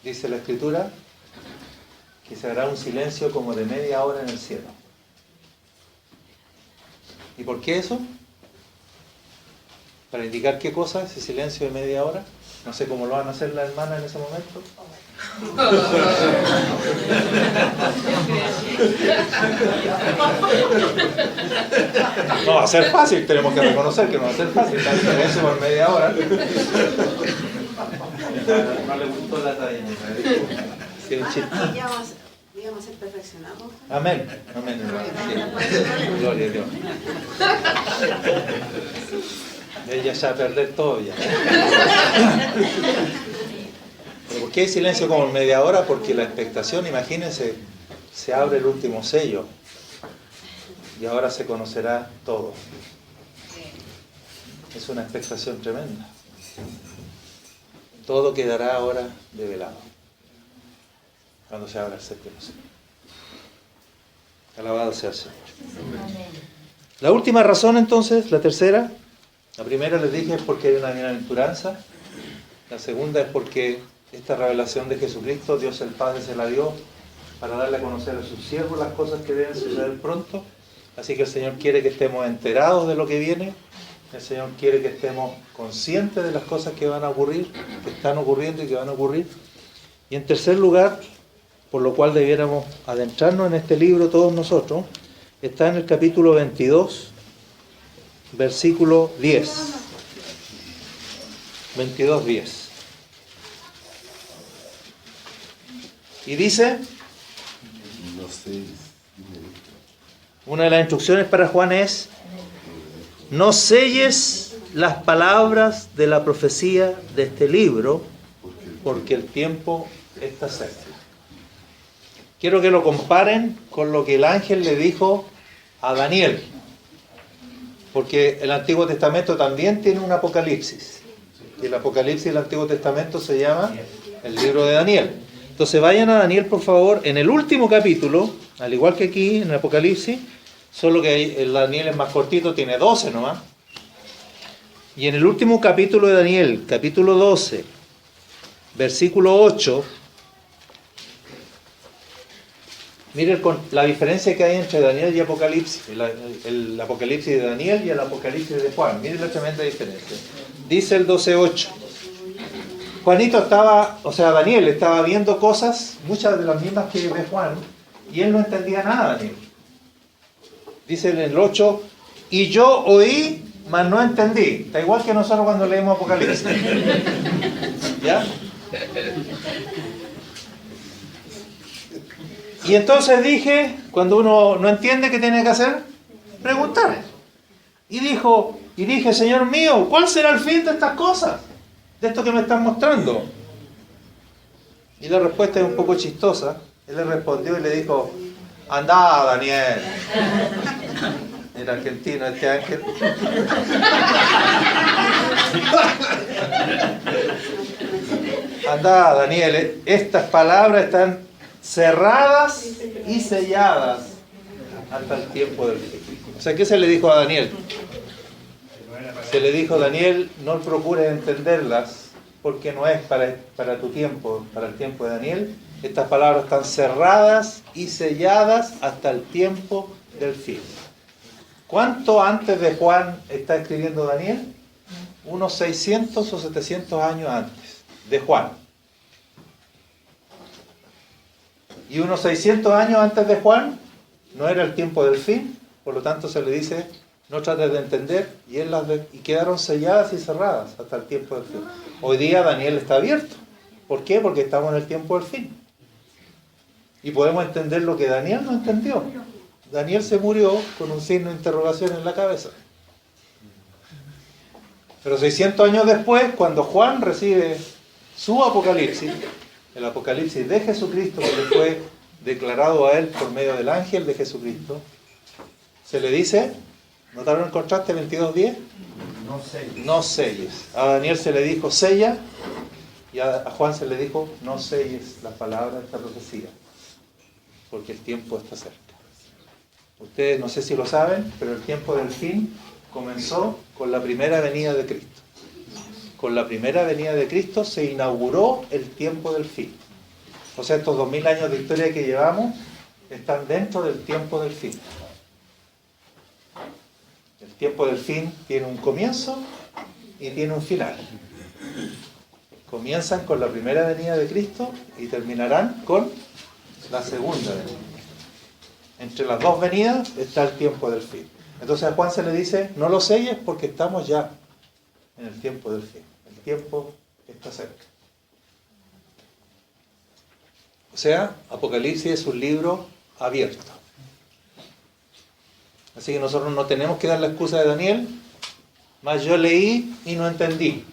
dice la Escritura, que se hará un silencio como de media hora en el cielo. ¿Y por qué eso? ¿Para indicar qué cosa? Ese silencio de media hora. No sé cómo lo van a hacer las hermanas en ese momento. No va a ser fácil, tenemos que reconocer que no va a ser fácil. Está el silencio por media hora. No le gustó la talla. Sí, un chiste. Digamos, ser perfeccionados. Amén. Amén, hermano. Sí. Gloria a Dios. Ella ya va a perder todo ya. ¿Pero por qué hay silencio como en media hora? Porque la expectación, imagínense, se abre el último sello y ahora se conocerá todo. Es una expectación tremenda. Todo quedará ahora develado cuando se abra el 7º sello. Alabado sea el Señor. La última razón entonces, la tercera. La primera les dije es porque hay una bienaventuranza. La segunda es porque esta revelación de Jesucristo, Dios el Padre se la dio para darle a conocer a sus siervos las cosas que deben suceder pronto. Así que el Señor quiere que estemos enterados de lo que viene. El Señor quiere que estemos conscientes de las cosas que van a ocurrir, que están ocurriendo y que van a ocurrir. Y en tercer lugar, por lo cual debiéramos adentrarnos en este libro todos nosotros, está en el capítulo 22, versículo 10. 22:10. Y dice, una de las instrucciones para Juan es: no selles las palabras de la profecía de este libro, porque el tiempo está cerca. Quiero que lo comparen con lo que el ángel le dijo a Daniel, porque el Antiguo Testamento también tiene un Apocalipsis, y el Apocalipsis del Antiguo Testamento se llama el libro de Daniel. Entonces vayan a Daniel, por favor, en el último capítulo, al igual que aquí en el Apocalipsis, solo que el Daniel es más cortito, tiene 12 nomás. Y en el último capítulo de Daniel, capítulo 12, versículo 8, miren la diferencia que hay entre Daniel y Apocalipsis, el Apocalipsis de Daniel y el Apocalipsis de Juan. Miren la tremenda diferencia. Dice el 12:8. Daniel estaba viendo cosas, muchas de las mismas que ve Juan, y él no entendía nada, Daniel. Dice en el 8, y yo oí, mas no entendí. Está igual que nosotros cuando leemos Apocalipsis. ¿Ya? Y entonces dije, cuando uno no entiende, ¿qué tiene que hacer? Preguntar. Y dije, Señor mío, ¿cuál será el fin de estas cosas? De esto que me están mostrando. Y la respuesta es un poco chistosa. Él le respondió y le dijo, anda, Daniel. El argentino, este ángel. Anda, Daniel, estas palabras están cerradas y selladas hasta el tiempo del fin. O sea, ¿qué se le dijo a Daniel? Se le dijo, Daniel, no procures entenderlas porque no es para tu tiempo, para el tiempo de Daniel. Estas palabras están cerradas y selladas hasta el tiempo del fin. ¿Cuánto antes de Juan está escribiendo Daniel? Unos 600 o 700 años antes de Juan. Y unos 600 años antes de Juan no era el tiempo del fin, por lo tanto se le dice, no trates de entender, y quedaron selladas y cerradas hasta el tiempo del fin. Hoy día Daniel está abierto. ¿Por qué? Porque estamos en el tiempo del fin. Y podemos entender lo que Daniel no entendió. Daniel se murió con un signo de interrogación en la cabeza. Pero 600 años después, cuando Juan recibe su Apocalipsis, el Apocalipsis de Jesucristo, que le fue declarado a él por medio del ángel de Jesucristo, se le dice, ¿notaron el contraste 22:10? No selles. A Daniel se le dijo, sella, y a Juan se le dijo, no selles las palabras de esta profecía, porque el tiempo está cerca. Ustedes no sé si lo saben, pero el tiempo del fin comenzó con la primera venida de Cristo. Con la primera venida de Cristo se inauguró el tiempo del fin. O sea, estos 2000 años de historia que llevamos están dentro del tiempo del fin. El tiempo del fin tiene un comienzo y tiene un final. Comienzan con la primera venida de Cristo y terminarán con la segunda venida. Entre las dos venidas está el tiempo del fin. Entonces a Juan se le dice, no lo selles porque estamos ya en el tiempo del fin. El tiempo está cerca. O sea, Apocalipsis es un libro abierto. Así que nosotros no tenemos que dar la excusa de Daniel, mas yo leí y no entendí.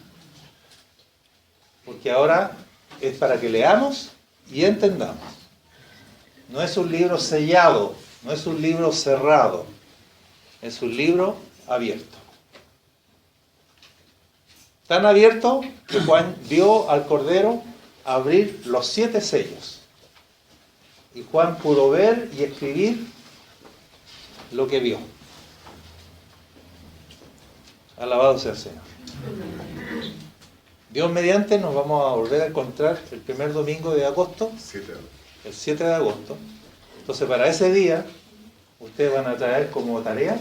Porque ahora es para que leamos y entendamos. No es un libro sellado, no es un libro cerrado, es un libro abierto. Tan abierto que Juan vio al Cordero abrir los 7 sellos. Y Juan pudo ver y escribir lo que vio. Alabado sea el Señor. Dios mediante nos vamos a volver a encontrar el primer domingo de agosto, el 7 de agosto. Entonces para ese día ustedes van a traer como tarea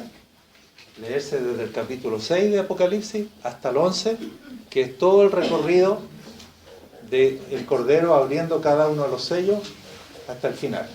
leerse desde el capítulo 6 de Apocalipsis hasta el 11, que es todo el recorrido del Cordero abriendo cada uno de los sellos hasta el final.